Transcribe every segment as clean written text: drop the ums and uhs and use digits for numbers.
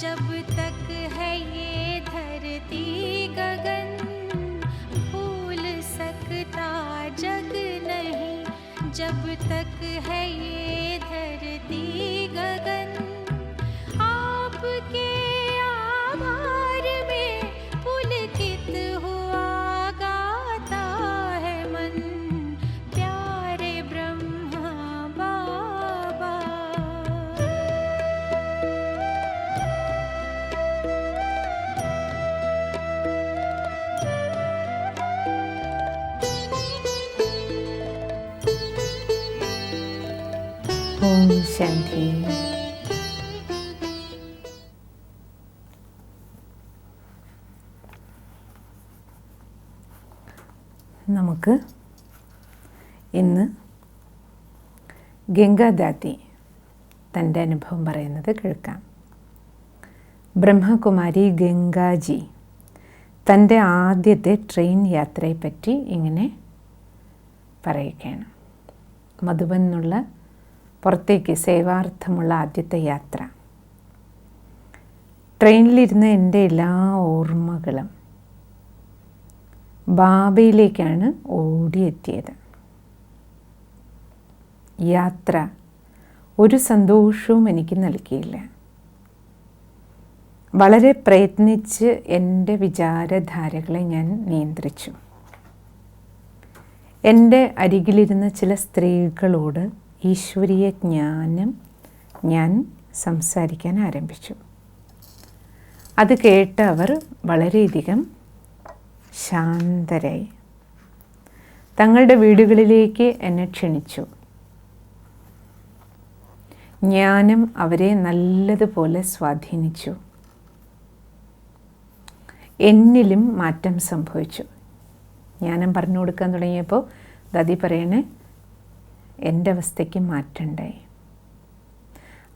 जब तक है ये धरती गगन, भूल सकता जग नहीं। जब तक है ये धरती गगन, आपके आभार में पुलकित हुआ गाता है मन, प्यारे ब्रह्मा बाबा। ഓം ശാന്തി. നമുക്ക് ഇന്ന് ഗംഗാദാദി തൻ്റെ അനുഭവം പറയുന്നത് കേൾക്കാം. ബ്രഹ്മകുമാരി ഗംഗാജി തൻ്റെ ആദ്യത്തെ ട്രെയിൻ യാത്രയെപ്പറ്റി ഇങ്ങനെ പറയുകയാണ്. മധുബൻ എന്നുള്ള പുറത്തേക്ക് സേവാർത്ഥമുള്ള ആദ്യത്തെ യാത്ര. ട്രെയിനിലിരുന്ന എൻ്റെ എല്ലാ ഓർമ്മകളും ബാബയിലേക്കാണ് ഓടിയെത്തിയത്. യാത്ര ഒരു സന്തോഷവും എനിക്ക് നൽകിയില്ല. വളരെ പ്രയത്നിച്ച് എൻ്റെ വിചാരധാരകളെ ഞാൻ നിയന്ത്രിച്ചു. എൻ്റെ അരികിലിരുന്ന ചില സ്ത്രീകളോട് ഈശ്വരീയ ജ്ഞാനം ഞാൻ സംസാരിക്കാൻ ആരംഭിച്ചു. അത് കേട്ട് അവർ വളരെയധികം ശാന്തരായി. തങ്ങളുടെ വീടുകളിലേക്ക് എന്നെ ക്ഷണിച്ചു. ജ്ഞാനം അവരെ നല്ലതുപോലെ സ്വാധീനിച്ചു. എന്നിലും മാറ്റം സംഭവിച്ചു. ജ്ഞാനം പറഞ്ഞു കൊടുക്കാൻ തുടങ്ങിയപ്പോൾ ദാദി പറയണേ, എൻ്റെ അവസ്ഥയ്ക്ക് മാറ്റമുണ്ടായി.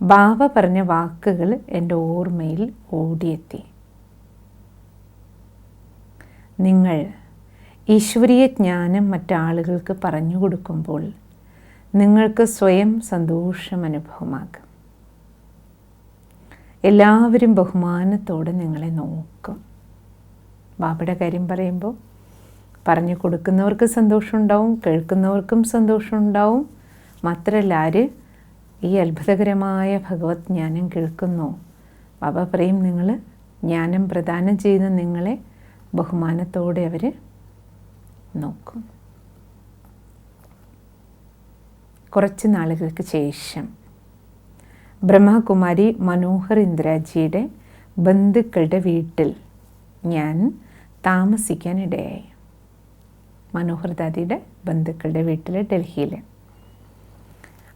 ബാബ പറഞ്ഞ വാക്കുകൾ എൻ്റെ ഓർമ്മയിൽ ഓടിയെത്തി. നിങ്ങൾ ഈശ്വരീയ ജ്ഞാനം മറ്റാളുകൾക്ക് പറഞ്ഞു കൊടുക്കുമ്പോൾ നിങ്ങൾക്ക് സ്വയം സന്തോഷം അനുഭവമാകും. എല്ലാവരും ബഹുമാനത്തോടെ നിങ്ങളെ നോക്കും. ബാബയുടെ കാര്യം പറയുമ്പോൾ പറഞ്ഞു കൊടുക്കുന്നവർക്ക് സന്തോഷമുണ്ടാവും, കേൾക്കുന്നവർക്കും സന്തോഷമുണ്ടാവും. മാത്രമല്ല, ആര് ഈ അത്ഭുതകരമായ ഭഗവത് ജ്ഞാനം കേൾക്കുന്നു, ബാബ പറയും, നിങ്ങൾ ജ്ഞാനം പ്രദാനം ചെയ്യുന്ന നിങ്ങളെ ബഹുമാനത്തോടെ അവർ നോക്കും. കുറച്ച് നാളുകൾക്ക് ശേഷം ബ്രഹ്മകുമാരി മനോഹർ ഇന്ദ്രാജിയുടെ ബന്ധുക്കളുടെ വീട്ടിൽ ഞാൻ താമസിക്കാനിടയായി. മനോഹർ ദാദിയുടെ ബന്ധുക്കളുടെ വീട്ടിൽ ഡൽഹിയിൽ.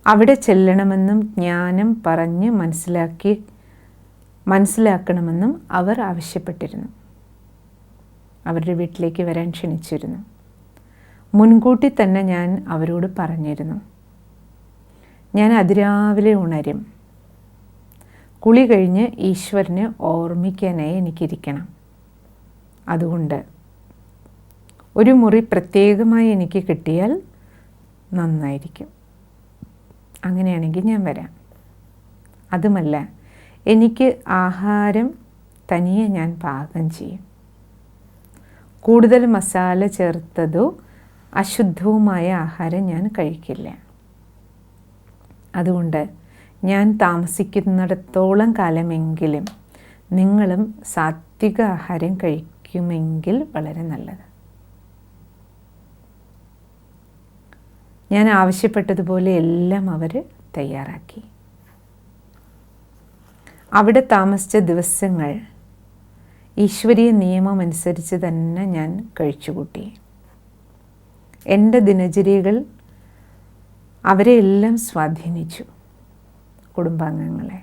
അവിടെ ചെല്ലണമെന്നും ജ്ഞാനം പറഞ്ഞ് മനസ്സിലാക്കണമെന്നും അവർ ആവശ്യപ്പെട്ടിരുന്നു. അവരുടെ വീട്ടിലേക്ക് വരാൻ ക്ഷണിച്ചിരുന്നു. മുൻകൂട്ടി തന്നെ ഞാൻ അവരോട് പറഞ്ഞിരുന്നു, ഞാൻ അതിരാവിലെ ഉണരും. കുളി കഴിഞ്ഞ് ഈശ്വരനെ ഓർമ്മിക്കാനായി എനിക്കിരിക്കണം. അതുകൊണ്ട് ഒരു മുറി പ്രത്യേകമായി എനിക്ക് കിട്ടിയാൽ നന്നായിരിക്കും. അങ്ങനെയാണെങ്കിൽ ഞാൻ വരാം. അതുമല്ല, എനിക്ക് ആഹാരം തനിയെ ഞാൻ പാകം ചെയ്യും. കൂടുതൽ മസാല ചേർത്തതോ അശുദ്ധവുമായ ആഹാരം ഞാൻ കഴിക്കില്ല. അതുകൊണ്ട് ഞാൻ താമസിക്കുന്നിടത്തോളം കാലമെങ്കിലും നിങ്ങളും സാത്വിക ആഹാരം കഴിക്കുമെങ്കിൽ വളരെ നല്ലത്. ഞാൻ ആവശ്യപ്പെട്ടതുപോലെ എല്ലാം അവർ തയ്യാറാക്കി. അവിടെ താമസിച്ച ദിവസങ്ങൾ ഈശ്വരീയ നിയമം അനുസരിച്ച് തന്നെ ഞാൻ കഴിച്ചുകൂട്ടി. എൻ്റെ ദിനചര്യകൾ അവരെ എല്ലാം സ്വാധീനിച്ചു. കുടുംബാംഗങ്ങളെ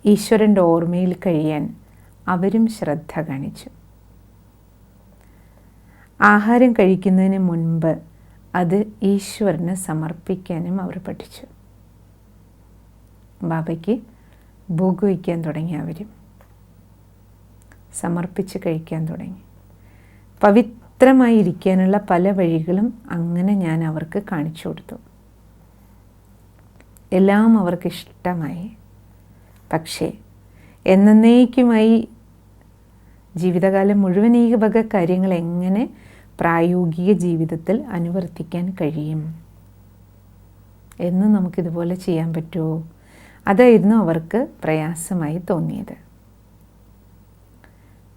ഈശ്വരൻ്റെ ഓർമ്മയിൽ കഴിയാൻ അവരും ശ്രദ്ധ കാണിച്ചു. ആഹാരം കഴിക്കുന്നതിന് മുൻപ് അത് ഈശ്വരന് സമർപ്പിക്കാനും അവർ പഠിച്ചു. ബാബയ്ക്ക് ഭോഗ് വയ്ക്കാൻ തുടങ്ങി. അവരും സമർപ്പിച്ച് കഴിക്കാൻ തുടങ്ങി. പവിത്രമായിരിക്കാനുള്ള പല വഴികളും അങ്ങനെ ഞാൻ അവർക്ക് കാണിച്ചു കൊടുത്തു. എല്ലാം അവർക്ക് ഇഷ്ടമായി. പക്ഷേ എന്നേക്കുമായി ജീവിതകാലം മുഴുവൻ ഈ വക കാര്യങ്ങൾ എങ്ങനെ പ്രായോഗിക ജീവിതത്തിൽ അനുവർത്തിക്കാൻ കഴിയും എന്ന് നമുക്കിതുപോലെ ചെയ്യാൻ പറ്റുമോ? അതായിരുന്നു അവർക്ക് പ്രയാസമായി തോന്നിയത്.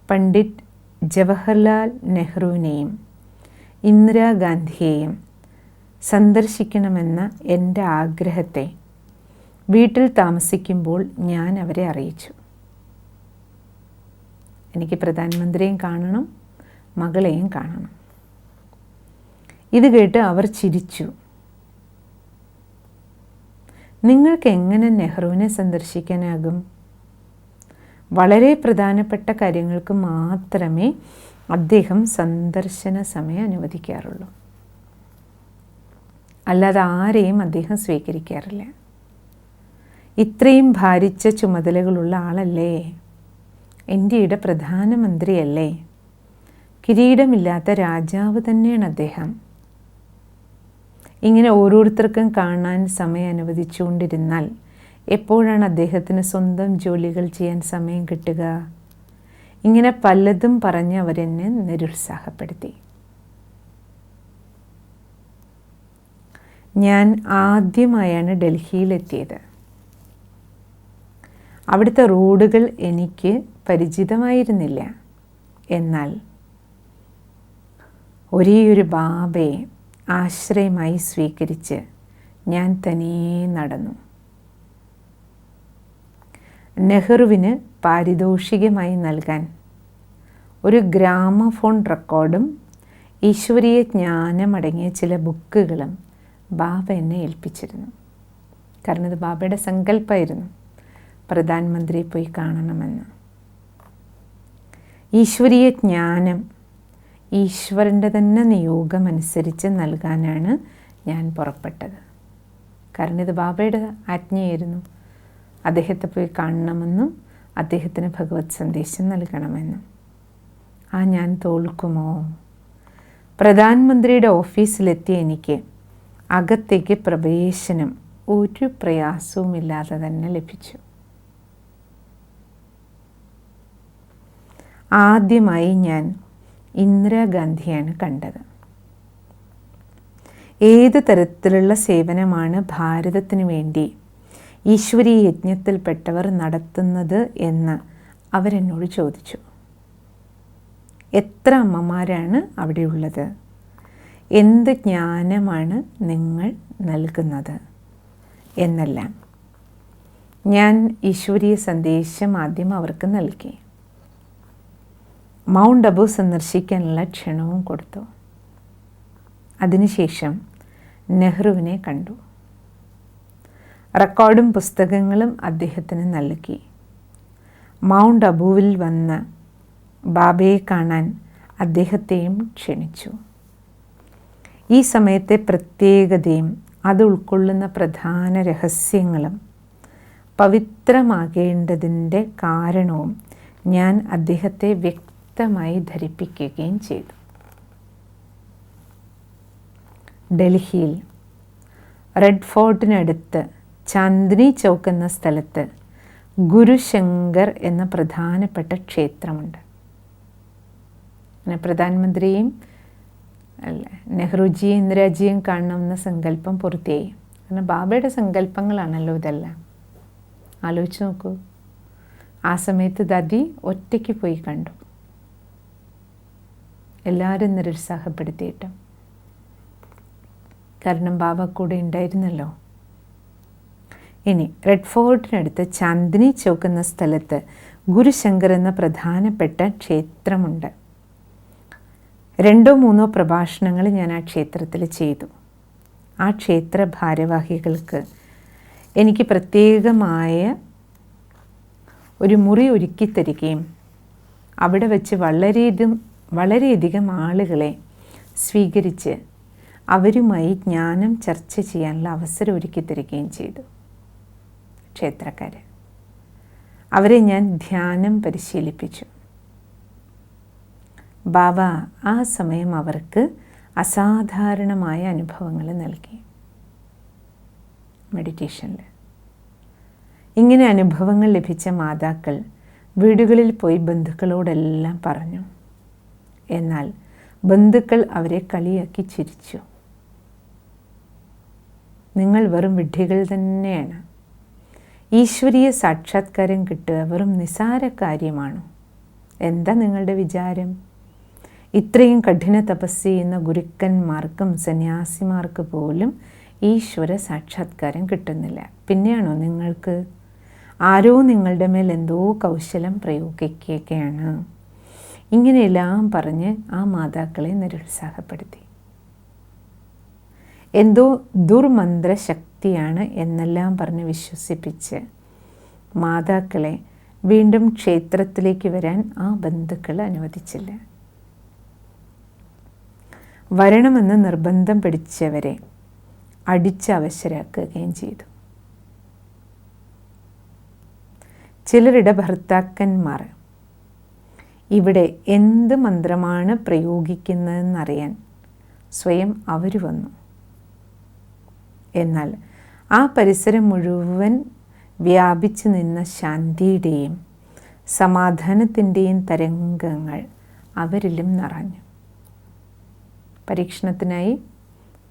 പണ്ഡിറ്റ് ജവഹർലാൽ നെഹ്റുവിനെയും ഇന്ദിരാഗാന്ധിയെയും സന്ദർശിക്കണമെന്ന എൻ്റെ ആഗ്രഹത്തെ വീട്ടിൽ താമസിക്കുമ്പോൾ ഞാൻ അവരെ അറിയിച്ചു. എനിക്ക് പ്രധാനമന്ത്രിയെയും കാണണം, മകളെയും കാണണം. ഇത് കേട്ട് അവർ ചിരിച്ചു. നിങ്ങൾക്ക് എങ്ങനെ നെഹ്റുവിനെ സന്ദർശിക്കാനാകും? വളരെ പ്രധാനപ്പെട്ട കാര്യങ്ങൾക്ക് മാത്രമേ അദ്ദേഹം സന്ദർശന സമയം അനുവദിക്കാറുള്ളൂ. അല്ലാതെ ആരെയും അദ്ദേഹം സ്വീകരിക്കാറില്ല. ഇത്രയും ഭാരിച്ച ചുമതലകളുള്ള ആളല്ലേ, ഇന്ത്യയുടെ പ്രധാനമന്ത്രിയല്ലേ, കിരീടമില്ലാത്ത രാജാവ് തന്നെയാണ് അദ്ദേഹം. ഇങ്ങനെ ഓരോരുത്തർക്കും കാണാൻ സമയം അനുവദിച്ചുകൊണ്ടിരുന്നാൽ എപ്പോഴാണ് അദ്ദേഹത്തിന് സ്വന്തം ജോലികൾ ചെയ്യാൻ സമയം കിട്ടുക? ഇങ്ങനെ പലതും പറഞ്ഞ് അവരെന്നെ നിരുത്സാഹപ്പെടുത്തി. ഞാൻ ആദ്യമായാണ് ഡൽഹിയിലെത്തിയത്. അവിടുത്തെ റോഡുകൾ എനിക്ക് പരിചിതമായിരുന്നില്ല. എന്നാൽ ഒരേയൊരു ബാബയെ ആശ്രയമായി സ്വീകരിച്ച് ഞാൻ തനിയെ നടന്നു. നെഹ്റുവിന് പാരിതോഷികമായി നൽകാൻ ഒരു ഗ്രാമഫോൺ റെക്കോർഡും ഈശ്വരീയ ജ്ഞാനമടങ്ങിയ ചില ബുക്കുകളും ബാബ എന്നെ ഏൽപ്പിച്ചിരുന്നു. കാരണം ഇത് ബാബയുടെ സങ്കല്പമായിരുന്നു, പ്രധാനമന്ത്രിയെ പോയി കാണണമെന്ന്. ഈശ്വരീയ ജ്ഞാനം ഈശ്വരൻ്റെ തന്നെ നിയോഗമനുസരിച്ച് നൽകാനാണ് ഞാൻ പുറപ്പെട്ടത്. കാരണം ഇത് ബാബയുടെ ആജ്ഞയായിരുന്നു. അദ്ദേഹത്തെ പോയി കാണണമെന്നും അദ്ദേഹത്തിന് ഭഗവത് സന്ദേശം നൽകണമെന്നും. ഞാൻ തോൽക്കുമോ? പ്രധാനമന്ത്രിയുടെ ഓഫീസിലെത്തിയ എനിക്ക് അകത്തേക്ക് പ്രവേശനം ഒരു പ്രയാസവുമില്ലാതെ തന്നെ ലഭിച്ചു. ആദ്യമായി ഞാൻ ഇന്ദിരാഗാന്ധിയാണ് കണ്ടത്. ഏത് തരത്തിലുള്ള സേവനമാണ് ഭാരതത്തിനു വേണ്ടി ഈശ്വരീയ യജ്ഞത്തിൽപ്പെട്ടവർ നടത്തുന്നത് എന്ന് അവരെന്നോട് ചോദിച്ചു. എത്ര അമ്മമാരാണ് അവിടെയുള്ളത്? എന്ത് ജ്ഞാനമാണ് നിങ്ങൾ നൽകുന്നത് എന്നെല്ലാം ഞാൻ ഈശ്വരീയ സന്ദേശം ആദ്യം അവർക്ക് നൽകി. മൗണ്ട് അബു സന്ദർശിക്കാനുള്ള ക്ഷണവും കൊടുത്തു. അതിനുശേഷം നെഹ്റുവിനെ കണ്ടു. റെക്കോർഡും പുസ്തകങ്ങളും അദ്ദേഹത്തിന് നൽകി. മൗണ്ട് അബുവിൽ വന്ന് ബാബയെ കാണാൻ അദ്ദേഹത്തെയും ക്ഷണിച്ചു. ഈ സമയത്തെ പ്രത്യേകതയും അത് ഉൾക്കൊള്ളുന്ന പ്രധാന രഹസ്യങ്ങളും പവിത്രമാകേണ്ടതിൻ്റെ കാരണവും ഞാൻ അദ്ദേഹത്തെ വ്യക്തമായി ധരിപ്പിക്കുകയും ചെയ്തു. ഡൽഹിയിൽ റെഡ് ഫോർട്ടിനടുത്ത് ചാന്ദിനി ചൗക്ക് എന്ന സ്ഥലത്ത് ഗുരുശങ്കർ എന്ന പ്രധാനപ്പെട്ട ക്ഷേത്രമുണ്ട്. അങ്ങനെ പ്രധാനമന്ത്രിയും നെഹ്റുജിയും ഇന്ദിരാജിയും കാണണമെന്ന സങ്കല്പം പൂർത്തിയായി. കാരണം ബാബയുടെ സങ്കല്പങ്ങളാണല്ലോ ഇതെല്ലാം. ആലോചിച്ച് നോക്കൂ. ആ സമയത്ത് ദാദി ഒറ്റയ്ക്ക് പോയി കണ്ടു, എല്ലാവരും നിരുത്സാഹപ്പെടുത്തിയിട്ടും. കാരണം ബാബ കൂടെ ഉണ്ടായിരുന്നല്ലോ. ഇനി റെഡ് ഫോർട്ടിനടുത്ത് ചാന്ദിനി ചൗക്ക് എന്ന സ്ഥലത്ത് ഗുരുശങ്കർ എന്ന പ്രധാനപ്പെട്ട ക്ഷേത്രമുണ്ട്. 2-3 പ്രഭാഷണങ്ങൾ ഞാൻ ആ ക്ഷേത്രത്തിൽ ചെയ്തു. ആ ക്ഷേത്ര ഭാരവാഹികൾക്ക് എനിക്ക് പ്രത്യേകമായ ഒരു മുറി ഒരുക്കി തരികയും അവിടെ വെച്ച് വളരെയധികം ആളുകളെ സ്വീകരിച്ച് അവരുമായി ജ്ഞാനം ചർച്ച ചെയ്യാനുള്ള അവസരം ഒരുക്കി തരികയും ചെയ്തു. ക്ഷേത്രക്കാർ അവരെ ഞാൻ ധ്യാനം പരിശീലിപ്പിച്ചു. ബാബ ആ സമയം അവർക്ക് അസാധാരണമായ അനുഭവങ്ങൾ നൽകി. മെഡിറ്റേഷനിൽ ഇങ്ങനെ അനുഭവങ്ങൾ ലഭിച്ച മാതാക്കൾ വീടുകളിൽ പോയി ബന്ധുക്കളോടെല്ലാം പറഞ്ഞു. എന്നാൽ ബന്ധുക്കൾ അവരെ കളിയാക്കി ചിരിച്ചു. നിങ്ങൾ വെറും വിഡ്ഢികൾ തന്നെയാണ്. ഈശ്വരീയ സാക്ഷാത്കാരം കിട്ടുക വെറും നിസാര കാര്യമാണോ? എന്താ നിങ്ങളുടെ വിചാരം? ഇത്രയും കഠിന തപസ് ചെയ്യുന്ന ഗുരുക്കന്മാർക്കും സന്യാസിമാർക്ക് പോലും ഈശ്വര സാക്ഷാത്കാരം കിട്ടുന്നില്ല. പിന്നെയാണോ നിങ്ങൾക്ക്? ആരോ നിങ്ങളുടെ മേൽ എന്തോ കൗശലം പ്രയോഗിക്കുകയാണ്. ഇങ്ങനെയെല്ലാം പറഞ്ഞ് ആ മാതാക്കളെ നിരുത്സാഹപ്പെടുത്തി. എന്തോ ദുർമന്ത്ര ശക്തിയാണ് എന്നെല്ലാം പറഞ്ഞ് വിശ്വസിപ്പിച്ച് മാതാക്കളെ വീണ്ടും ക്ഷേത്രത്തിലേക്ക് വരാൻ ആ ബന്ധുക്കൾ അനുവദിച്ചില്ല. വരണമെന്ന് നിർബന്ധം പിടിച്ചവരെ അടിച്ച് അവശരാക്കുകയും ചെയ്തു. ചിലരുടെ ഭർത്താക്കന്മാർ ഇവിടെ എന്ത് മന്ത്രമാണ് പ്രയോഗിക്കുന്നതെന്നറിയാൻ സ്വയം അവർ വന്നു. എന്നാൽ ആ പരിസരം മുഴുവൻ വ്യാപിച്ചു നിന്ന ശാന്തിയുടെയും സമാധാനത്തിൻ്റെയും തരംഗങ്ങൾ അവരിലും നിറഞ്ഞു. പരീക്ഷണത്തിനായി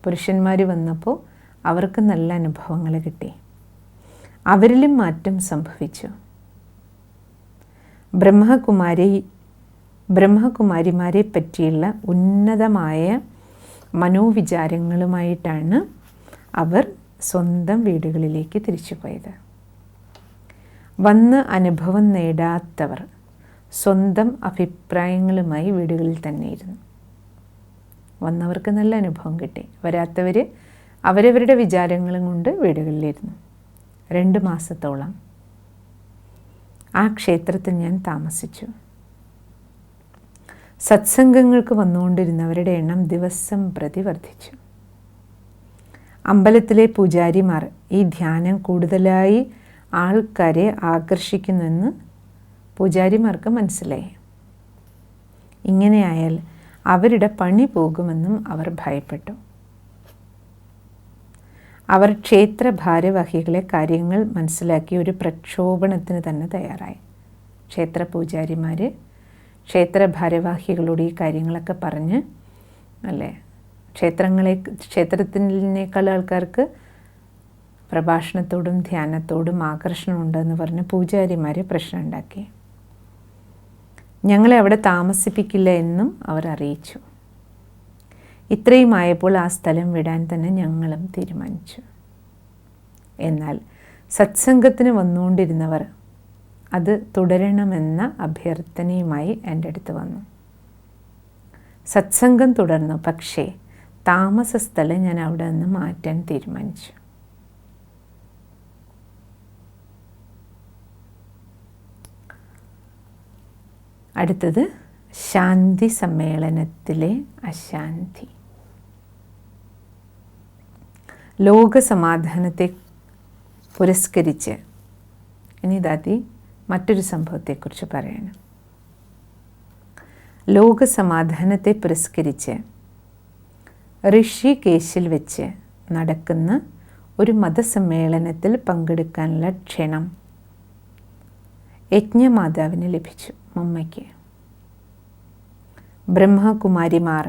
പുരുഷന്മാർ വന്നപ്പോൾ അവർക്ക് നല്ല അനുഭവങ്ങൾ കിട്ടി. അവരിലും മാറ്റം സംഭവിച്ചു. ബ്രഹ്മകുമാരിമാരെ പറ്റിയുള്ള ഉന്നതമായ മനോവിചാരങ്ങളുമായിട്ടാണ് അവർ സ്വന്തം വീടുകളിലേക്ക് തിരിച്ചുപോയത്. വന്ന് അനുഭവം നേടാത്തവർ സ്വന്തം അഭിപ്രായങ്ങളുമായി വീടുകളിൽ തന്നെ ഇരുന്നു. വന്നവർക്ക് നല്ല അനുഭവം കിട്ടി. വരാത്തവർ അവരവരുടെ വിചാരങ്ങളും കൊണ്ട് വീടുകളിലിരുന്നു. 2 മാസത്തോളം ആ ക്ഷേത്രത്തിൽ ഞാൻ താമസിച്ചു. സത്സംഗങ്ങൾക്ക് വന്നുകൊണ്ടിരുന്നവരുടെ എണ്ണം ദിവസം പ്രതി വർദ്ധിച്ചു. അമ്പലത്തിലെ പൂജാരിമാർ ഈ ധ്യാനം കൂടുതലായി ആൾക്കാരെ ആകർഷിക്കുന്നെന്ന് പൂജാരിമാർക്ക് മനസ്സിലായി. ഇങ്ങനെയായാൽ അവരുടെ പണി പോകുമെന്നും അവർ ഭയപ്പെട്ടു. അവർ ക്ഷേത്ര ഭാരവാഹികളെ കാര്യങ്ങൾ മനസ്സിലാക്കി ഒരു പ്രക്ഷോഭണത്തിന് തന്നെ തയ്യാറായി. ക്ഷേത്ര പൂജാരിമാർ ക്ഷേത്ര ഭാരവാഹികളോട് ഈ കാര്യങ്ങളൊക്കെ പറഞ്ഞ് ക്ഷേത്രത്തിനേക്കാൾ ആൾക്കാർക്ക് പ്രഭാഷണത്തോടും ധ്യാനത്തോടും ആകർഷണമുണ്ടെന്ന് പറഞ്ഞ് പൂജാരിമാരെ പ്രശ്നം ഉണ്ടാക്കി. ഞങ്ങളെ അവിടെ താമസിപ്പിക്കില്ല എന്നും അവർ അറിയിച്ചു. ഇത്രയും ആയപ്പോൾ ആ സ്ഥലം വിടാൻ തന്നെ ഞങ്ങളും തീരുമാനിച്ചു. എന്നാൽ സത്സംഗത്തിന് വന്നുകൊണ്ടിരുന്നവർ അത് തുടരണമെന്ന അഭ്യർത്ഥനയുമായി എൻ്റെ അടുത്ത് വന്നു. സത്സംഗം തുടർന്നു. പക്ഷേ താമസ സ്ഥലം ഞാൻ അവിടെ നിന്ന് മാറ്റാൻ തീരുമാനിച്ചു. അടുത്തത് ശാന്തി സമ്മേളനത്തിലെ അശാന്തി. ലോകസമാധാനത്തെ പുരസ്കരിച്ച് ഇനി ദാദി മറ്റൊരു സംഭവത്തെക്കുറിച്ച് പറയണം. ലോകസമാധാനത്തെ പുരസ്കരിച്ച് ഋഷികേശിൽ വെച്ച് നടക്കുന്ന ഒരു മതസമ്മേളനത്തിൽ പങ്കെടുക്കാനുള്ള ക്ഷണം യജ്ഞമാതാവിന് ലഭിച്ചു. മമ്മയ്ക്ക് ബ്രഹ്മകുമാരിമാർ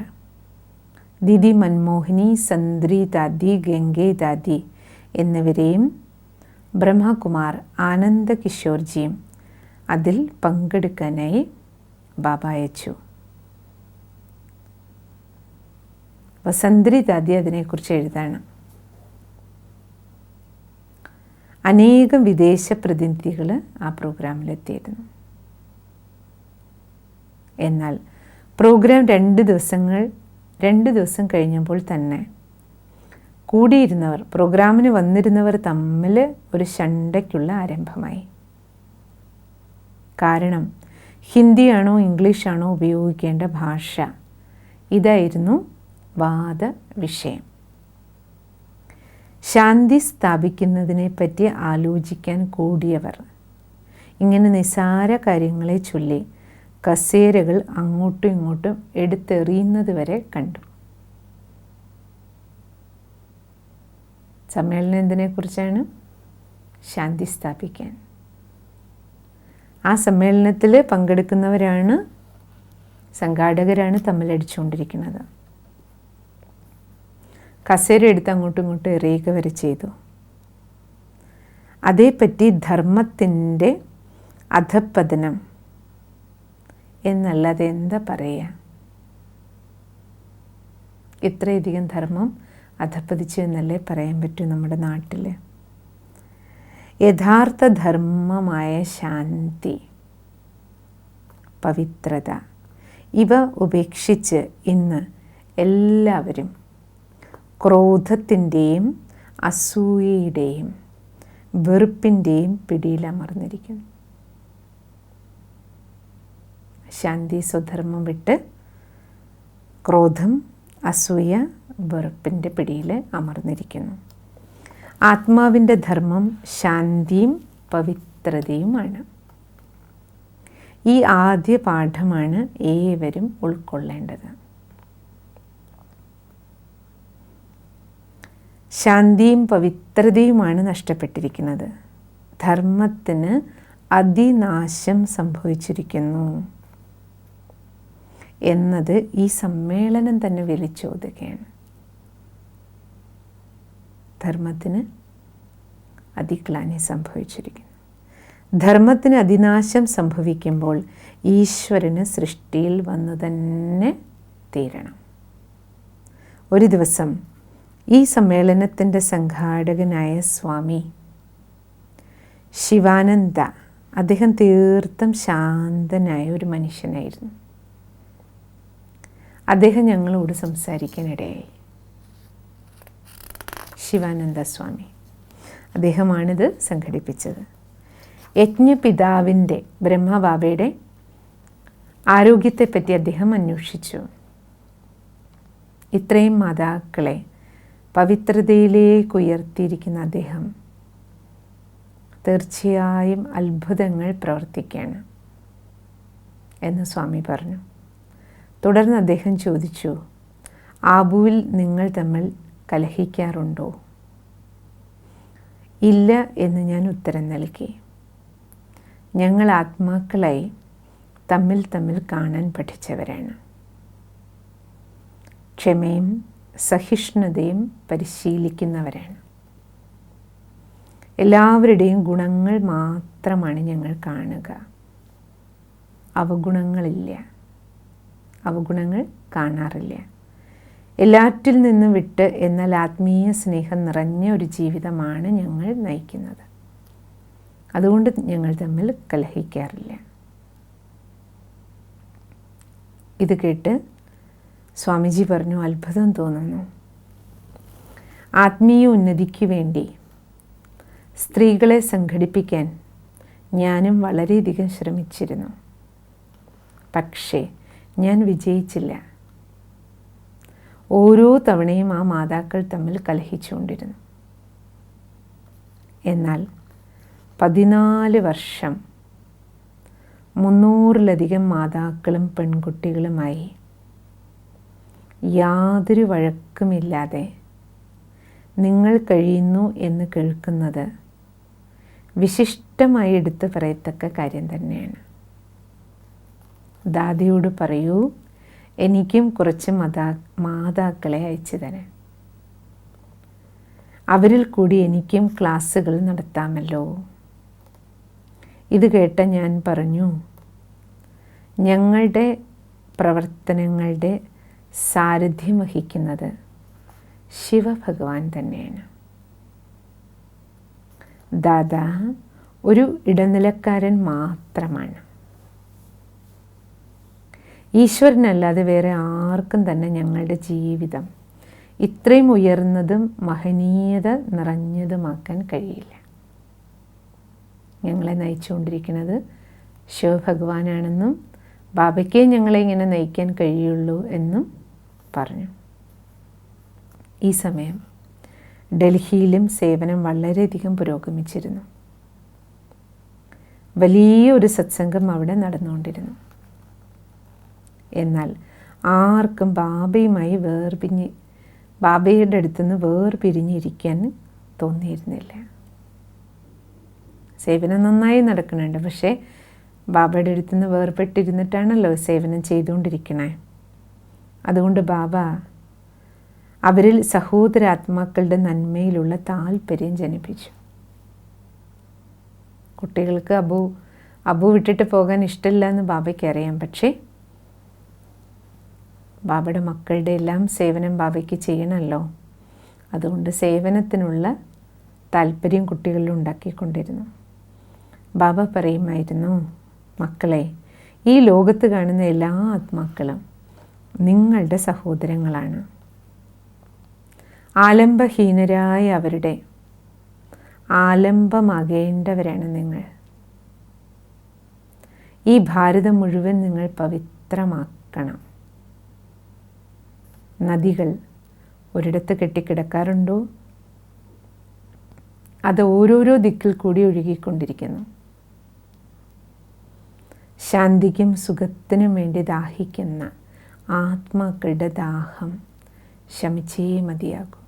ദീദി മൻമോഹിനി, സന്ദ്രി ദാദി, ഗംഗേ ദാദി എന്നിവരെയും ബ്രഹ്മകുമാർ ആനന്ദ കിഷോർജിയും അതിൽ പങ്കെടുക്കാനായി ബാബ അയച്ചു. സന്ദ്രി ദാദി അതിനെക്കുറിച്ച് എഴുതാണ്. അനേകം വിദേശ പ്രതിനിധികൾ ആ പ്രോഗ്രാമിലെത്തിയിരുന്നു. എന്നാൽ പ്രോഗ്രാം 2 ദിവസം കഴിഞ്ഞപ്പോൾ തന്നെ കൂടിയിരുന്നവർ, പ്രോഗ്രാമിന് വന്നിരുന്നവർ തമ്മിൽ ഒരു ശണ്ടയ്ക്കുള്ള ആരംഭമായി. കാരണം ഹിന്ദിയാണോ ഇംഗ്ലീഷാണോ ഉപയോഗിക്കേണ്ട ഭാഷ, ഇതായിരുന്നു വാദ വിഷയം. ശാന്തി സ്ഥാപിക്കുന്നതിനെപ്പറ്റി ആലോചിക്കാൻ കൂടിയവർ ഇങ്ങനെ നിസ്സാര കാര്യങ്ങളെ ചൊല്ലി കസേരകൾ അങ്ങോട്ടും ഇങ്ങോട്ടും എടുത്തെറിയുന്നത് വരെ കണ്ടു. സമ്മേളനം എന്തിനെക്കുറിച്ചാണ്? ശാന്തി സ്ഥാപിക്കാൻ. ആ സമ്മേളനത്തിൽ പങ്കെടുക്കുന്നവരാണ്, സംഘാടകരാണ് തമ്മിലടിച്ചുകൊണ്ടിരിക്കുന്നത്. കസേര എടുത്ത് അങ്ങോട്ടും ഇങ്ങോട്ടും എറിയുക വരെ ചെയ്തു. അതേപ്പറ്റി ധർമ്മത്തിൻ്റെ അധപ്പതനം എന്നല്ലാതെ എന്താ പറയുക? ഇത്രയധികം ധർമ്മം അധപ്പതിച്ചു എന്നല്ലേ പറയാൻ പറ്റൂ നമ്മുടെ നാട്ടിൽ. യഥാർത്ഥ ധർമ്മമായ ശാന്തി, പവിത്രത, ഇവ ഉപേക്ഷിച്ച് ഇന്ന് എല്ലാവരും ക്രോധത്തിൻ്റെയും അസൂയയുടെയും വെറുപ്പിൻ്റെയും പിടിയിലമർന്നിരിക്കുന്നു. ശാന്തി സ്വധർമ്മം വിട്ട് ക്രോധം, അസൂയ, വെറുപ്പിൻ്റെ പിടിയിൽ അമർന്നിരിക്കുന്നു. ആത്മാവിൻ്റെ ധർമ്മം ശാന്തിയും പവിത്രതയുമാണ്. ഈ ആദ്യ പാഠമാണ് ഏവരും ഉൾക്കൊള്ളേണ്ടത്. ശാന്തിയും പവിത്രതയുമാണ് നഷ്ടപ്പെട്ടിരിക്കുന്നത്. ധർമ്മത്തിന് അതിനാശം സംഭവിച്ചിരിക്കുന്നു എന്നത് ഈ സമ്മേളനം തന്നെ വിളിച്ചോതുകയാണ്. ധർമ്മത്തിന് അതിഗ്ലാനി സംഭവിച്ചിരിക്കുന്നു. ധർമ്മത്തിന് അതിനാശം സംഭവിക്കുമ്പോൾ ഈശ്വരന് സൃഷ്ടിയിൽ വന്നു തന്നെ തീരണം. ഒരു ദിവസം ഈ സമ്മേളനത്തിൻ്റെ സംഘാടകനായ സ്വാമി ശിവാനന്ദ, അദ്ദേഹം തീർത്തും ശാന്തനായ ഒരു മനുഷ്യനായിരുന്നു. അദ്ദേഹം ഞങ്ങളോട് സംസാരിക്കാനിടയായി. ശിവാനന്ദ സ്വാമി, അദ്ദേഹമാണിത് സംഘടിപ്പിച്ചത്. യജ്ഞപിതാവിൻ്റെ, ബ്രഹ്മബാബയുടെ ആരോഗ്യത്തെപ്പറ്റി അദ്ദേഹം അന്വേഷിച്ചു. ഇത്രയും മാതാക്കളെ പവിത്രതയിലേക്ക് ഉയർത്തിയിരിക്കുന്ന അദ്ദേഹം തീർച്ചയായും അത്ഭുതങ്ങൾ പ്രവർത്തിക്കുകയാണ് എന്ന് സ്വാമി പറഞ്ഞു. തുടർന്ന് അദ്ദേഹം ചോദിച്ചു, ആബുവിൽ നിങ്ങൾ തമ്മിൽ കലഹിക്കാറുണ്ടോ? ഇല്ല എന്ന് ഞാൻ ഉത്തരം നൽകി. ഞങ്ങൾ ആത്മാക്കളായി തമ്മിൽ കാണാൻ പഠിച്ചവരാണ്. ക്ഷമയും സഹിഷ്ണുതയും പരിശീലിക്കുന്നവരാണ്. എല്ലാവരുടെയും ഗുണങ്ങൾ മാത്രമാണ് ഞങ്ങൾ കാണുക, അവഗുണങ്ങളില്ല, അവഗുണങ്ങൾ കാണാറില്ല. എല്ലാറ്റിൽ നിന്നും വിട്ട് എന്നാൽ ആത്മീയ സ്നേഹം നിറഞ്ഞ ഒരു ജീവിതമാണ് ഞങ്ങൾ നയിക്കുന്നത്. അതുകൊണ്ട് ഞങ്ങൾ തമ്മിൽ കലഹിക്കാറില്ല. ഇത് കേട്ട് സ്വാമിജി പറഞ്ഞു, അത്ഭുതം തോന്നുന്നു. ആത്മീയ ഉന്നതിക്ക് വേണ്ടി സ്ത്രീകളെ സംഘടിപ്പിക്കാൻ ഞാനും വളരെയധികം ശ്രമിച്ചിരുന്നു. പക്ഷേ ഞാൻ വിജയിച്ചില്ല. ഓരോ തവണയും ആ മാതാക്കൾ തമ്മിൽ കലഹിച്ചുകൊണ്ടിരുന്നു. എന്നാൽ 14 വർഷം 300-ലധികം മാതാക്കളും പെൺകുട്ടികളുമായി യാതൊരു വഴക്കുമില്ലാതെ നിങ്ങൾ കഴിയുന്നു എന്ന് കേൾക്കുന്നത് വിശിഷ്ടമായി എടുത്തു പറയത്തക്ക കാര്യം തന്നെയാണ്. ദാദിയോട് പറയൂ, എനിക്കും കുറച്ച് മാതാക്കളെ അയച്ചു തരാൻ. അവരിൽ കൂടി എനിക്കും ക്ലാസ്സുകൾ നടത്താമല്ലോ. ഇത് കേട്ട ഞാൻ പറഞ്ഞു, ഞങ്ങളുടെ പ്രവർത്തനങ്ങളുടെ സാരഥ്യം വഹിക്കുന്നത് ശിവഭഗവാൻ തന്നെയാണ്. ദാദാ ഒരു ഇടനിലക്കാരൻ മാത്രമാണ്. ഈശ്വരനല്ലാതെ വേറെ ആർക്കും തന്നെ ഞങ്ങളുടെ ജീവിതം ഇത്രയും ഉയർന്നതും മഹനീയത നിറഞ്ഞതുമാക്കാൻ കഴിയില്ല. ഞങ്ങളെ നയിച്ചുകൊണ്ടിരിക്കുന്നത് ശിവഭഗവാനാണെന്നും ബാബയ്ക്കേ ഞങ്ങളെ ഇങ്ങനെ നയിക്കാൻ കഴിയുള്ളൂ എന്നും പറഞ്ഞു. ഈ സമയം ഡൽഹിയിലും സേവനം വളരെയധികം പുരോഗമിച്ചിരുന്നു. വലിയൊരു സത്സംഗം അവിടെ നടന്നുകൊണ്ടിരുന്നു. എന്നാൽ ആർക്കും ബാബയുടെ അടുത്തുനിന്ന് വേർപിരിഞ്ഞിരിക്കാൻ തോന്നിയിരുന്നില്ല. സേവനം നന്നായി നടക്കുന്നുണ്ട്, പക്ഷേ ബാബയുടെ അടുത്തുനിന്ന് വേർപെട്ടിരുന്നിട്ടാണല്ലോ സേവനം ചെയ്തുകൊണ്ടിരിക്കണേ. അതുകൊണ്ട് ബാബ അവരിൽ സഹോദരാത്മാക്കളുടെ നന്മയിലുള്ള താല്പര്യം ജനിപ്പിച്ചു. കുട്ടികൾക്ക് അബു വിട്ടിട്ട് പോകാൻ ഇഷ്ടമില്ല എന്ന് ബാബയ്ക്ക് അറിയാം. പക്ഷേ ബാബയുടെ മക്കളുടെ എല്ലാം സേവനം ബാബയ്ക്ക് ചെയ്യണമല്ലോ. അതുകൊണ്ട് സേവനത്തിനുള്ള താല്പര്യം കുട്ടികളിൽ ഉണ്ടാക്കിക്കൊണ്ടിരുന്നു. ബാബ പറയുമായിരുന്നു, മക്കളെ, ഈ ലോകത്ത് കാണുന്ന എല്ലാ ആത്മാക്കളും നിങ്ങളുടെ സഹോദരങ്ങളാണ്. ആലംബഹീനരായ അവരുടെ ആലംബമാകേണ്ടവരാണ് നിങ്ങൾ. ഈ ഭാരതം മുഴുവൻ നിങ്ങൾ പവിത്രമാക്കണം. നദികൾ ഒരിടത്ത് കെട്ടിക്കിടക്കാറുണ്ടോ? അത് ഓരോരോ ദിക്കിൽ കൂടി ഒഴുകിക്കൊണ്ടിരിക്കുന്നു. ശാന്തിക്കും സുഖത്തിനും വേണ്ടി ദാഹിക്കുന്ന ആത്മാക്കളുടെ ദാഹം ശമിച്ചേ മതിയാകും.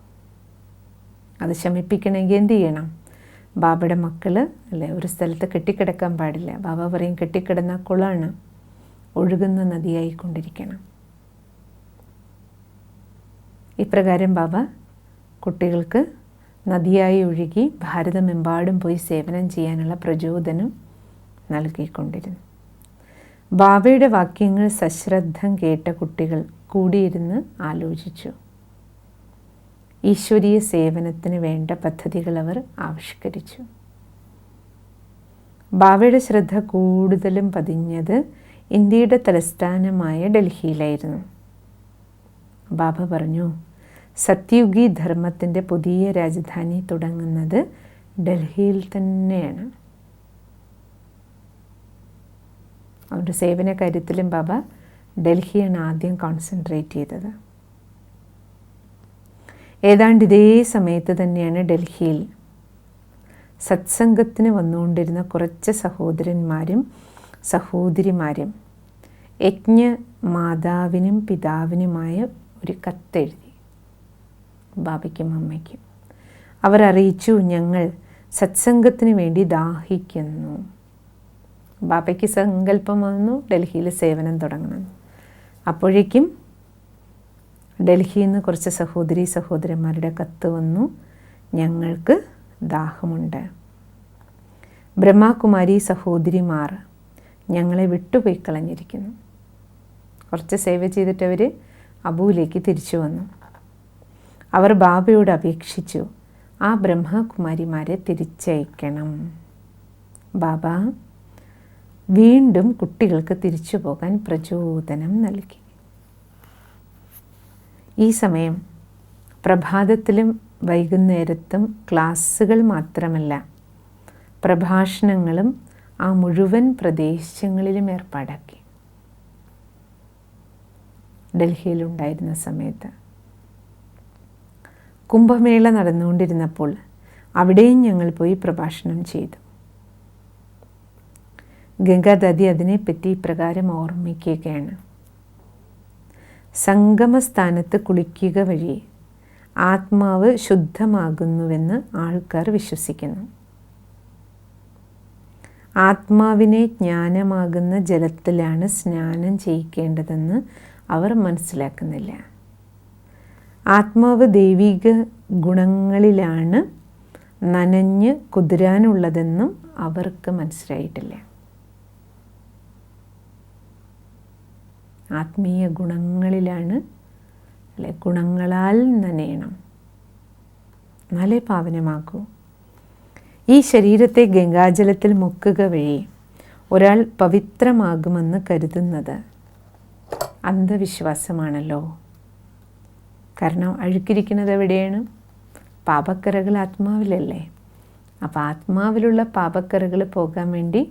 അത് ശമിപ്പിക്കണമെങ്കിൽ എന്ത് ചെയ്യണം? ബാബയുടെ മക്കൾ അല്ലേ ഒരു സ്ഥലത്ത് കെട്ടിക്കിടക്കാൻ പാടില്ല. ബാബ പറയും, കെട്ടിക്കിടന്ന കുളമാണ്, ഒഴുകുന്ന നദിയായിക്കൊണ്ടിരിക്കണം. ഇപ്രകാരം ബാബ കുട്ടികൾക്ക് നദിയായി ഒഴുകി ഭാരതമെമ്പാടും പോയി സേവനം ചെയ്യാനുള്ള പ്രചോദനം നൽകിക്കൊണ്ടിരുന്നു. ബാബയുടെ വാക്യങ്ങൾ സശ്രദ്ധം കേട്ട കുട്ടികൾ കൂടിയിരുന്ന് ആലോചിച്ചു. ഈശ്വരീയ സേവനത്തിന് വേണ്ട പദ്ധതികൾ അവർ ആവിഷ്കരിച്ചു. ബാബയുടെ ശ്രദ്ധ കൂടുതലും പതിഞ്ഞത് ഇന്ത്യയുടെ തലസ്ഥാനമായ ഡൽഹിയിലായിരുന്നു. ബാബ പറഞ്ഞു, സത്യുഗി ധർമ്മത്തിൻ്റെ പുതിയ രാജധാനി തുടങ്ങുന്നത് ഡൽഹിയിൽ തന്നെയാണ്. അവരുടെ സേവന കാര്യത്തിലും ബാബ ഡൽഹിയാണ് ആദ്യം കോൺസെൻട്രേറ്റ് ചെയ്തത്. ഏതാണ്ട് ഇതേ സമയത്ത് തന്നെയാണ് ഡൽഹിയിൽ സത്സംഗത്തിന് വന്നുകൊണ്ടിരുന്ന കുറച്ച് സഹോദരന്മാരും സഹോദരിമാരും യജ്ഞ മാതാവിനും പിതാവിനുമായ ഒരു കത്തെഴുതി ബാബയ്ക്കും അമ്മയ്ക്കും. അവർ അറിയിച്ചു, ഞങ്ങൾ സത്സംഗത്തിന് വേണ്ടി ദാഹിക്കുന്നു. ബാബയ്ക്ക് സങ്കല്പം വന്നു ഡൽഹിയിൽ സേവനം തുടങ്ങണം. അപ്പോഴേക്കും ഡൽഹിയിൽ നിന്ന് കുറച്ച് സഹോദരന്മാരുടെ കത്ത് വന്നു, ഞങ്ങൾക്ക് ദാഹമുണ്ട്. ബ്രഹ്മകുമാരി സഹോദരിമാർ ഞങ്ങളെ വിട്ടുപോയി കളഞ്ഞിരിക്കുന്നു. കുറച്ച് സേവ ചെയ്തിട്ട് അവർ അബുവിലേക്ക് തിരിച്ചു വന്നു. അവർ ബാബയോട് അപേക്ഷിച്ചു, ആ ബ്രഹ്മകുമാരിമാരെ തിരിച്ചയക്കണം. ബാബ വീണ്ടും കുട്ടികൾക്ക് തിരിച്ചു പോകാൻ പ്രചോദനം നൽകി. ഈ സമയം പ്രഭാതത്തിലും വൈകുന്നേരത്തും ക്ലാസ്സുകൾ മാത്രമല്ല, പ്രഭാഷണങ്ങളും ആ മുഴുവൻ പ്രദേശങ്ങളിലും ഏർപ്പാടാക്കി. ഡൽഹിയിലുണ്ടായിരുന്ന സമയത്ത് കുംഭമേള നടന്നുകൊണ്ടിരുന്നപ്പോൾ അവിടെയും ഞങ്ങൾ പോയി പ്രഭാഷണം ചെയ്തു. ഗംഗാദാദി അതിനെപ്പറ്റി ഇപ്രകാരം ഓർമ്മിക്കുകയാണ്. സംഗമസ്ഥാനത്ത് കുളിക്കുക വഴി ആത്മാവ് ശുദ്ധമാകുന്നുവെന്ന് ആൾക്കാർ വിശ്വസിക്കുന്നു. ആത്മാവിനെ ജ്ഞാനമാകുന്ന ജലത്തിലാണ് സ്നാനം ചെയ്യിക്കേണ്ടതെന്ന് അവർ മനസ്സിലാക്കുന്നില്ല. ആത്മാവ് ദൈവിക ഗുണങ്ങളിലാണ് നനഞ്ഞ് കുതിരാനുള്ളതെന്നും അവർക്ക് മനസ്സിലായിട്ടില്ല. ആത്മീയ ഗുണങ്ങളിലാണ്, അല്ലെ, ഗുണങ്ങളാൽ നനയണം, എന്നാലേ പാവനമാകൂ. ഈ ശരീരത്തെ ഗംഗാജലത്തിൽ മുക്കുക വഴി ഒരാൾ പവിത്രമാകുമെന്ന് കരുതുന്നത് അന്ധവിശ്വാസമാണല്ലോ. കാരണം അഴുക്കിരിക്കുന്നത് എവിടെയാണ്? പാപക്കറകൾ ആത്മാവിലല്ലേ. അപ്പോൾ ആത്മാവിലുള്ള പാപക്കറകൾ പോകാൻ വേണ്ടി,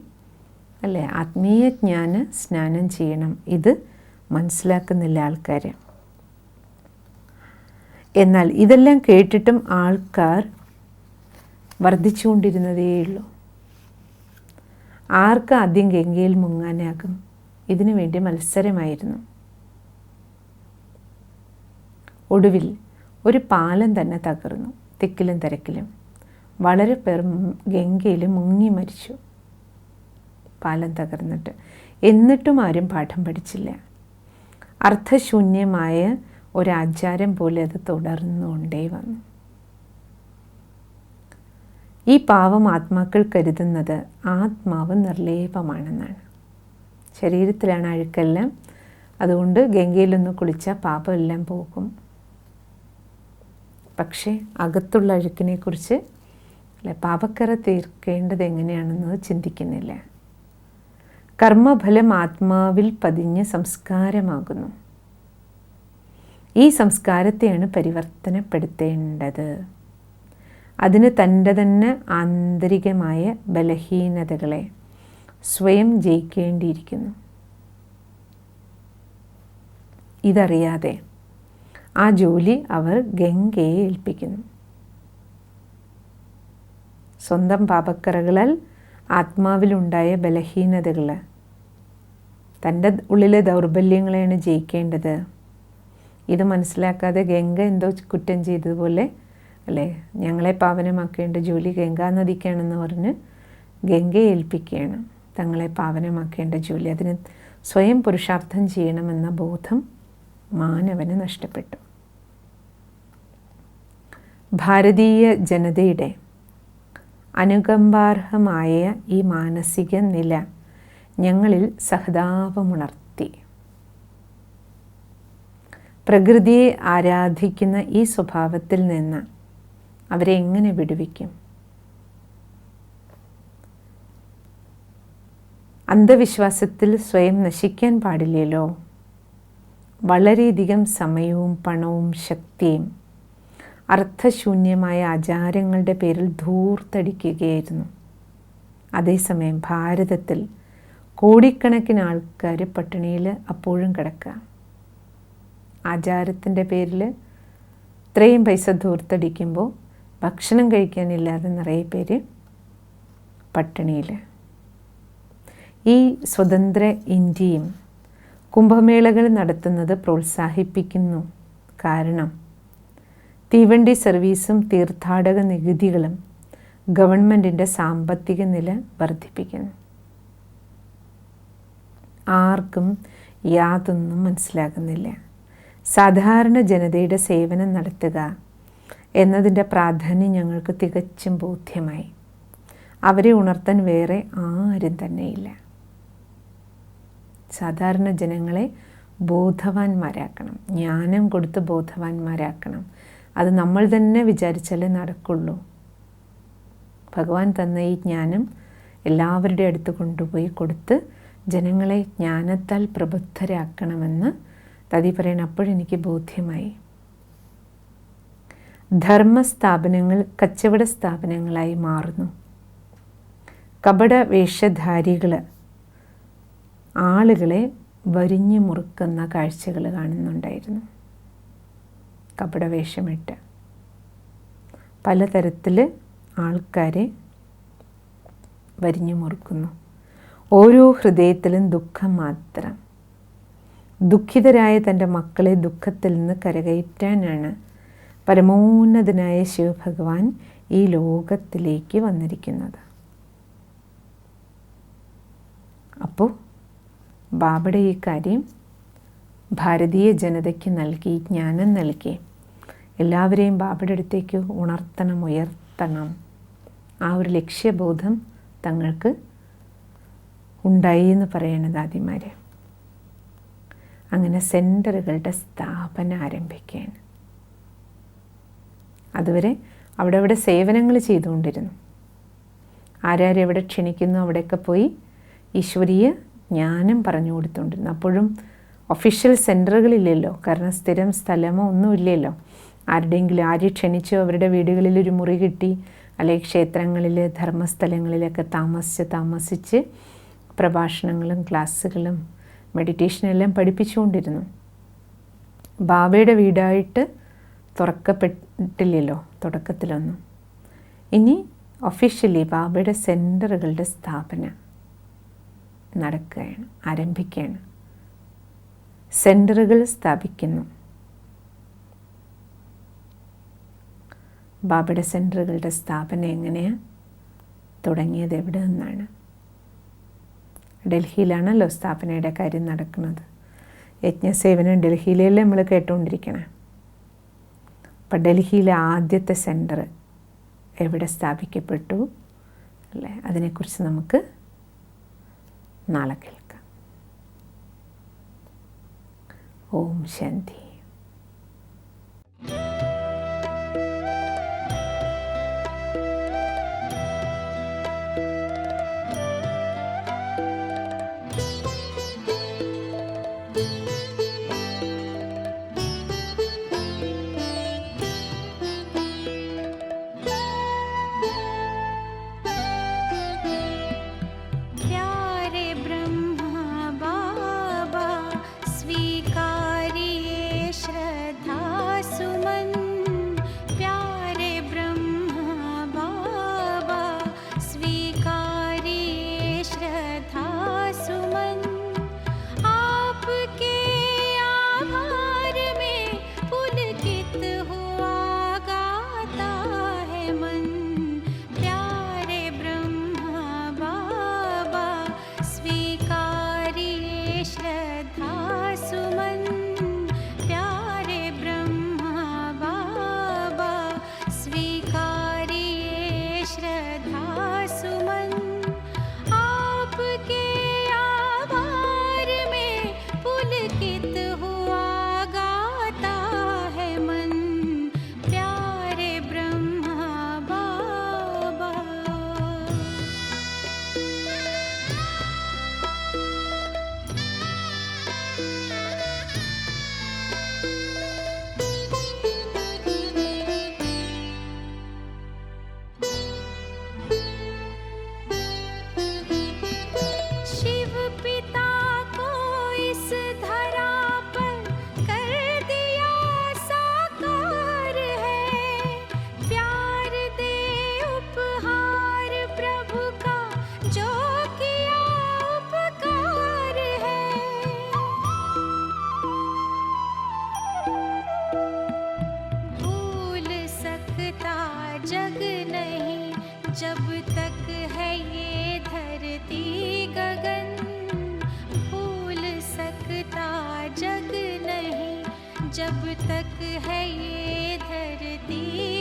അല്ലേ, ആത്മീയ ജ്ഞാന സ്നാനം ചെയ്യണം. ഇത് മനസ്സിലാക്കുന്നില്ല ആൾക്കാർ. എന്നാൽ ഇതെല്ലാം കേട്ടിട്ടും ആൾക്കാർ വർദ്ധിച്ചുകൊണ്ടിരുന്നതേയുള്ളൂ. ആർക്ക് ആദ്യം ഗംഗയിൽ മുങ്ങാനാകും? ഇതിനു വേണ്ടി മത്സരമായിരുന്നു. ഒടുവിൽ ഒരു പാലം തന്നെ തകർന്നു. തിക്കിലും തിരക്കിലും വളരെ പേർ ഗംഗയിൽ മുങ്ങി മരിച്ചു, പാലം തകർന്നിട്ട്. എന്നിട്ടും ആരും പാഠം പഠിച്ചില്ല. അർത്ഥശൂന്യമായ ഒരാചാരം പോലെ അത് തുടർന്നുകൊണ്ടേ വന്നു. ഈ പാവം ആത്മാക്കൾ കരുതുന്നത് ആത്മാവ് നിർലേപമാണെന്നാണ്. ശരീരത്തിലാണ് അഴുക്കെല്ലാം, അതുകൊണ്ട് ഗംഗയിലൊന്ന് കുളിച്ചാൽ പാപമെല്ലാം പോകും. പക്ഷേ അകത്തുള്ള അഴുക്കിനെക്കുറിച്ച്, അല്ലെ, പാപക്കറ തീർക്കേണ്ടത് എങ്ങനെയാണെന്നത് ചിന്തിക്കുന്നില്ല. കർമ്മഫലം ആത്മാവിൽ പതിഞ്ഞ് സംസ്കാരമാകുന്നു. ഈ സംസ്കാരത്തെയാണ് പരിവർത്തനപ്പെടുത്തേണ്ടത്. അതിന് തൻ്റെ തന്നെ ആന്തരികമായ ബലഹീനതകളെ സ്വയം ജയിക്കേണ്ടിയിരിക്കുന്നു. ഇതറിയാതെ ആ ജോലി അവർ ഗംഗയെ ഏൽപ്പിക്കുന്നു. സ്വന്തം പാപക്കറകളാൽ ആത്മാവിലുണ്ടായ ബലഹീനതകൾ, തൻ്റെ ഉള്ളിലെ ദൗർബല്യങ്ങളെയാണ് ജയിക്കേണ്ടത്. ഇത് മനസ്സിലാക്കാതെ ഗംഗ എന്തോ കുറ്റം ചെയ്തതുപോലെ, അല്ലേ, ഞങ്ങളെ പാവനമാക്കേണ്ട ജോലി ഗംഗാ നദിക്കാണെന്ന് പറഞ്ഞ് ഗംഗയെ ഏൽപ്പിക്കുകയാണ് തങ്ങളെ പാവനമാക്കേണ്ട ജോലി. അതിന് സ്വയം പുരുഷാർത്ഥം ചെയ്യണമെന്ന ബോധം മാനവന് നഷ്ടപ്പെട്ടു. ഭാരതീയ ജനതയുടെ അനുകമ്പാർഹമായ ഈ മാനസിക നില ഞങ്ങളിൽ സഹതാപമുണർത്തി. പ്രകൃതിയെ ആരാധിക്കുന്ന ഈ സ്വഭാവത്തിൽ നിന്ന് അവരെ എങ്ങനെ വിടുവിക്കും? അന്ധവിശ്വാസത്തിൽ സ്വയം നശിക്കാൻ പാടില്ലല്ലോ. വളരെയധികം സമയവും പണവും ശക്തിയും അർത്ഥശൂന്യമായ ആചാരങ്ങളുടെ പേരിൽ ധൂർത്തടിക്കുകയായിരുന്നു. അതേസമയം ഭാരതത്തിൽ കോടിക്കണക്കിന് ആൾക്കാർ പട്ടിണിയിൽ അപ്പോഴും കിടക്കുക. ആചാരത്തിൻ്റെ പേരിൽ ഇത്രയും പൈസ ധൂർത്തടിക്കുമ്പോൾ ഭക്ഷണം കഴിക്കാനില്ലാതെ നിറയെ പേര് പട്ടിണിയിൽ. ഈ സ്വതന്ത്ര ഇന്ത്യയും കുംഭമേളകൾ നടത്തുന്നത് പ്രോത്സാഹിപ്പിക്കുന്നു. കാരണം തീവണ്ടി സർവീസും തീർത്ഥാടക നികുതികളും ഗവൺമെൻറ്റിൻ്റെ സാമ്പത്തിക നില വർദ്ധിപ്പിക്കുന്നു. ആർക്കും യാതൊന്നും മനസ്സിലാകുന്നില്ല. സാധാരണ ജനതയുടെ സേവനം നടത്തുക എന്നതിൻ്റെ പ്രാധാന്യം ഞങ്ങൾക്ക് തികച്ചും ബോധ്യമായി. അവരെ ഉണർത്താൻ വേറെ ആരും തന്നെയില്ല. സാധാരണ ജനങ്ങളെ ബോധവാന്മാരാക്കണം, ജ്ഞാനം കൊടുത്ത് ബോധവാന്മാരാക്കണം. അത് നമ്മൾ തന്നെ വിചാരിച്ചാലേ നടക്കുള്ളൂ. ഭഗവാൻ തന്ന ഈ ജ്ഞാനം എല്ലാവരുടെ അടുത്ത് കൊണ്ടുപോയി കൊടുത്ത് ജനങ്ങളെ ജ്ഞാനത്താൽ പ്രബുദ്ധരാക്കണമെന്ന് തതി പറയണം. അപ്പോഴെനിക്ക് ബോധ്യമായി. ധർമ്മസ്ഥാപനങ്ങൾ കച്ചവട സ്ഥാപനങ്ങളായി മാറുന്നു. കപട വേഷധാരികൾ ആളുകളെ വരിഞ്ഞു മുറുക്കുന്ന കാഴ്ചകൾ കാണുന്നുണ്ടായിരുന്നു. കപടവേഷമിട്ട് പലതരത്തിൽ ആൾക്കാരെ വരിഞ്ഞു മുറുക്കുന്നു. ഓരോ ഹൃദയത്തിലും ദുഃഖം മാത്രം. ദുഃഖിതരായ തൻ്റെ മക്കളെ ദുഃഖത്തിൽ നിന്ന് കരകയറ്റാനാണ് പരമോന്നതനായ ശിവഭഗവാൻ ഈ ലോകത്തിലേക്ക് വന്നിരിക്കുന്നത്. അപ്പോൾ ബാബയുടെ ഈ കാര്യം ഭാരതീയ ജനതയ്ക്ക് നൽകി, ജ്ഞാനം നൽകി, എല്ലാവരെയും ബാബയുടെ അടുത്തേക്ക് ഉണർത്തണം, ഉയർത്തണം. ആ ഒരു ലക്ഷ്യബോധം തങ്ങൾക്ക് ഉണ്ടായി എന്ന് പറയണത് ആദിമാർ. അങ്ങനെ സെൻറ്ററുകളുടെ സ്ഥാപനം ആരംഭിക്കുകയാണ്. അതുവരെ അവിടെ സേവനങ്ങൾ ചെയ്തുകൊണ്ടിരുന്നു. ആരാരെവിടെ ക്ഷണിക്കുന്നു അവിടെയൊക്കെ പോയി ഈശ്വരീയ ജ്ഞാനം പറഞ്ഞു കൊടുത്തുകൊണ്ടിരുന്നു. അപ്പോഴും ഒഫീഷ്യൽ സെൻറ്ററുകളില്ലല്ലോ, കാരണം സ്ഥിരം സ്ഥലമോ ഒന്നുമില്ലല്ലോ. ആരെ ക്ഷണിച്ചോ അവരുടെ വീടുകളിൽ ഒരു മുറി കിട്ടി, അല്ലെങ്കിൽ ക്ഷേത്രങ്ങളിൽ ധർമ്മസ്ഥലങ്ങളിലൊക്കെ താമസിച്ച് പ്രഭാഷണങ്ങളും ക്ലാസ്സുകളും മെഡിറ്റേഷനെല്ലാം പഠിപ്പിച്ചുകൊണ്ടിരുന്നു. ബാബയുടെ വീടായിട്ട് തുറക്കപ്പെട്ടില്ലല്ലോ തുടക്കത്തിലൊന്നും. ഇനി ഒഫീഷ്യലി ബാബയുടെ സെൻറ്ററുകളുടെ സ്ഥാപനം നടക്കുകയാണ്, ആരംഭിക്കുകയാണ്. സെൻറ്ററുകൾ സ്ഥാപിക്കുന്നു. ബാബയുടെ സെൻറ്ററുകളുടെ സ്ഥാപനം എങ്ങനെയാണ് തുടങ്ങിയത്, എവിടെ നിന്നാണ്? ഡൽഹിയിലാണല്ലോ സ്ഥാപനയുടെ കാര്യം നടക്കുന്നത്. യജ്ഞസേവനം ഡൽഹിയിലല്ലേ നമ്മൾ കേട്ടുകൊണ്ടിരിക്കണേ. അപ്പം ഡൽഹിയിലെ ആദ്യത്തെ സെൻറ്റർ എവിടെ സ്ഥാപിക്കപ്പെട്ടു അല്ലേ, അതിനെക്കുറിച്ച് നമുക്ക് നാളെ കേൾക്കാം. ഓം ശാന്തി. जब तक है ये धरती गगन, भूल सकता जग नहीं। जब तक है ये धरती